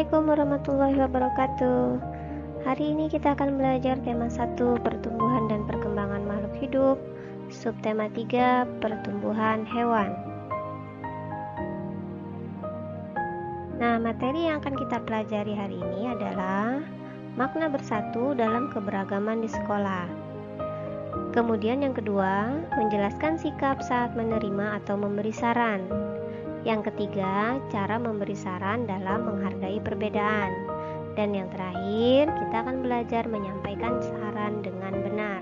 Assalamualaikum warahmatullahi wabarakatuh. Hari ini kita akan belajar tema 1 pertumbuhan dan perkembangan makhluk hidup, subtema 3 pertumbuhan hewan. Nah, materi yang akan kita pelajari hari ini adalah makna bersatu dalam keberagaman di sekolah. Kemudian yang kedua, menjelaskan sikap saat menerima atau memberi saran. Yang ketiga, cara memberi saran dalam menghargai perbedaan. Dan yang terakhir, kita akan belajar menyampaikan saran dengan benar.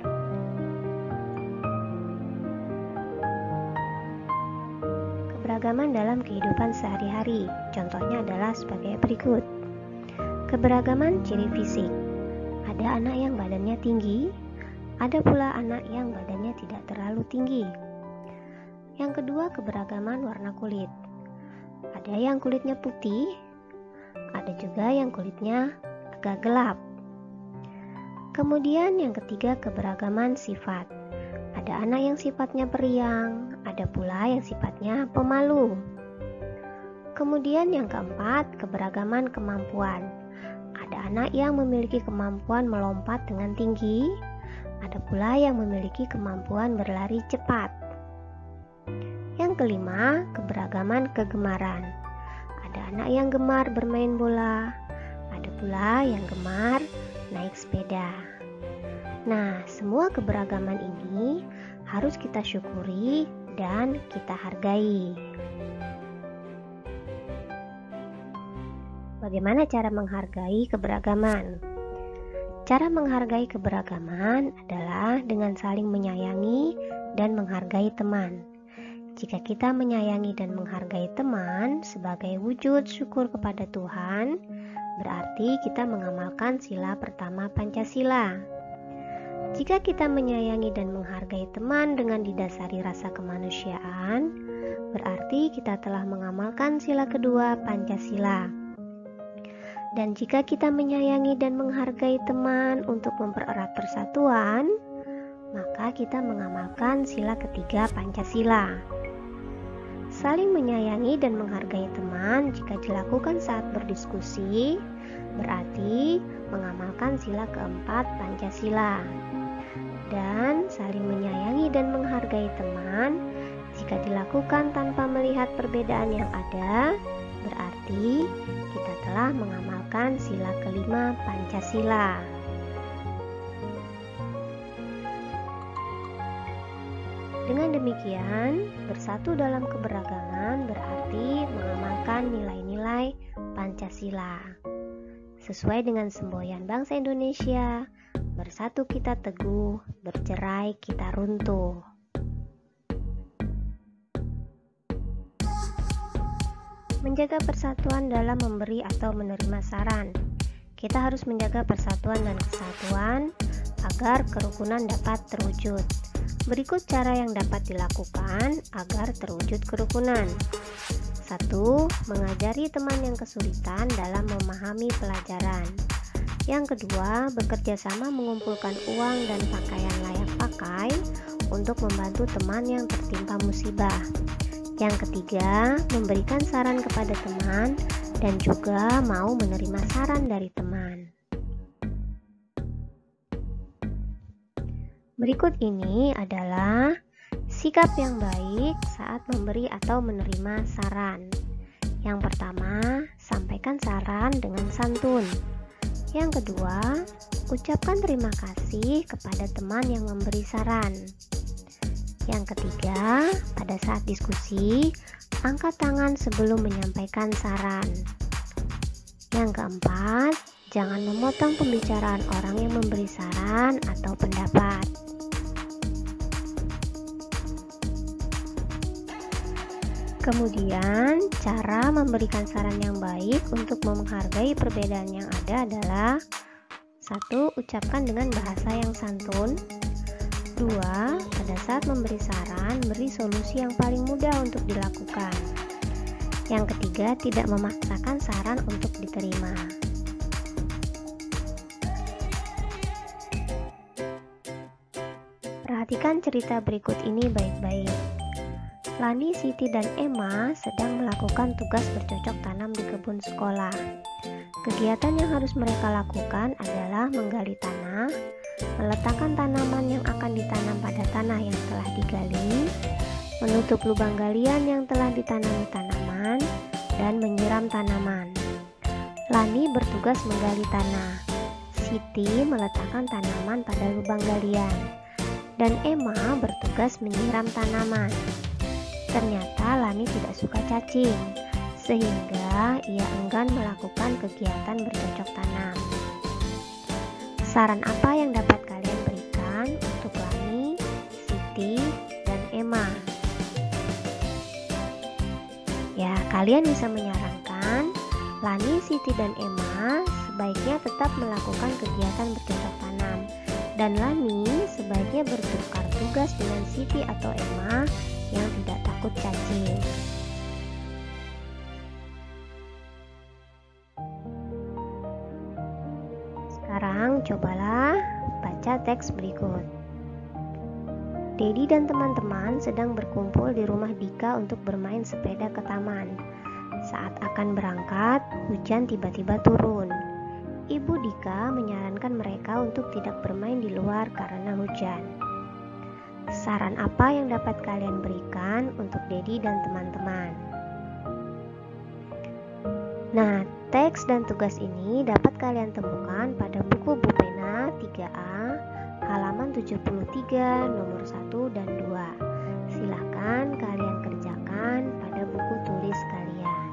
Keberagaman dalam kehidupan sehari-hari, contohnya adalah sebagai berikut. Keberagaman ciri fisik. Ada anak yang badannya tinggi, ada pula anak yang badannya tidak terlalu tinggi. Yang kedua, keberagaman warna kulit. Ada yang kulitnya putih, ada juga yang kulitnya agak gelap. Kemudian yang ketiga, keberagaman sifat. Ada anak yang sifatnya periang, ada pula yang sifatnya pemalu. Kemudian yang keempat, keberagaman kemampuan. Ada anak yang memiliki kemampuan melompat dengan tinggi, ada pula yang memiliki kemampuan berlari cepat. Yang kelima, keberagaman kegemaran. Ada anak yang gemar bermain bola, ada pula yang gemar naik sepeda. Nah, semua keberagaman ini harus kita syukuri dan kita hargai. Bagaimana cara menghargai keberagaman? Cara menghargai keberagaman adalah dengan saling menyayangi dan menghargai teman. Jika kita menyayangi dan menghargai teman sebagai wujud syukur kepada Tuhan, berarti kita mengamalkan sila pertama Pancasila. Jika kita menyayangi dan menghargai teman dengan didasari rasa kemanusiaan, berarti kita telah mengamalkan sila kedua Pancasila. Dan jika kita menyayangi dan menghargai teman untuk mempererat persatuan, maka kita mengamalkan sila ketiga Pancasila. Saling menyayangi dan menghargai teman jika dilakukan saat berdiskusi, berarti mengamalkan sila keempat Pancasila. Dan saling menyayangi dan menghargai teman jika dilakukan tanpa melihat perbedaan yang ada, berarti kita telah mengamalkan sila kelima Pancasila. Dengan demikian, bersatu dalam keberagaman berarti mengamalkan nilai-nilai Pancasila. Sesuai dengan semboyan bangsa Indonesia, bersatu kita teguh, bercerai kita runtuh. Menjaga persatuan dalam memberi atau menerima saran. Kita harus menjaga persatuan dan kesatuan agar kerukunan dapat terwujud. Berikut cara yang dapat dilakukan agar terwujud kerukunan. 1. Mengajari teman yang kesulitan dalam memahami pelajaran. Yang kedua, bekerja sama mengumpulkan uang dan pakaian layak pakai untuk membantu teman yang tertimpa musibah. Yang ketiga, memberikan saran kepada teman dan juga mau menerima saran dari teman. Berikut ini adalah sikap yang baik saat memberi atau menerima saran. Yang pertama, sampaikan saran dengan santun. Yang kedua, ucapkan terima kasih kepada teman yang memberi saran. Yang ketiga, pada saat diskusi, angkat tangan sebelum menyampaikan saran. Yang keempat, jangan memotong pembicaraan orang yang memberi saran atau pendapat. Kemudian, cara memberikan saran yang baik untuk menghargai perbedaan yang ada adalah 1. Ucapkan dengan bahasa yang santun. 2. Pada saat memberi saran, beri solusi yang paling mudah untuk dilakukan. Yang ketiga, tidak memaksakan saran untuk diterima. Perhatikan cerita berikut ini baik-baik. Lani, Siti, dan Emma sedang melakukan tugas bercocok tanam di kebun sekolah. Kegiatan yang harus mereka lakukan adalah menggali tanah, meletakkan tanaman yang akan ditanam pada tanah yang telah digali, menutup lubang galian yang telah ditanami tanaman, dan menyiram tanaman. Lani bertugas menggali tanah, Siti meletakkan tanaman pada lubang galian, dan Emma bertugas menyiram tanaman. Ternyata Lani tidak suka cacing, sehingga ia enggan melakukan kegiatan bercocok tanam. Saran apa yang dapat kalian berikan untuk Lani, Siti, dan Emma? Ya, kalian bisa menyarankan Lani, Siti, dan Emma sebaiknya tetap melakukan kegiatan bercocok tanam, dan Lani sebaiknya bertukar tugas dengan Siti atau Emma yang tidak takut cacing. Sekarang cobalah baca teks berikut. Dedi dan teman-teman sedang berkumpul di rumah Dika untuk bermain sepeda ke taman. Saat akan berangkat, hujan tiba-tiba turun. Ibu Dika menyarankan mereka untuk tidak bermain di luar karena hujan. Saran apa yang dapat kalian berikan untuk Dedi dan teman-teman? Nah, teks dan tugas ini dapat kalian temukan pada buku Bupena 3A, halaman 73, nomor 1 dan 2. Silakan kalian kerjakan pada buku tulis kalian.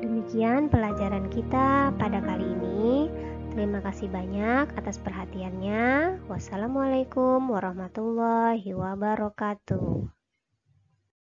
Demikian pelajaran kita pada kali ini. Terima kasih banyak atas perhatiannya. Wassalamualaikum warahmatullahi wabarakatuh.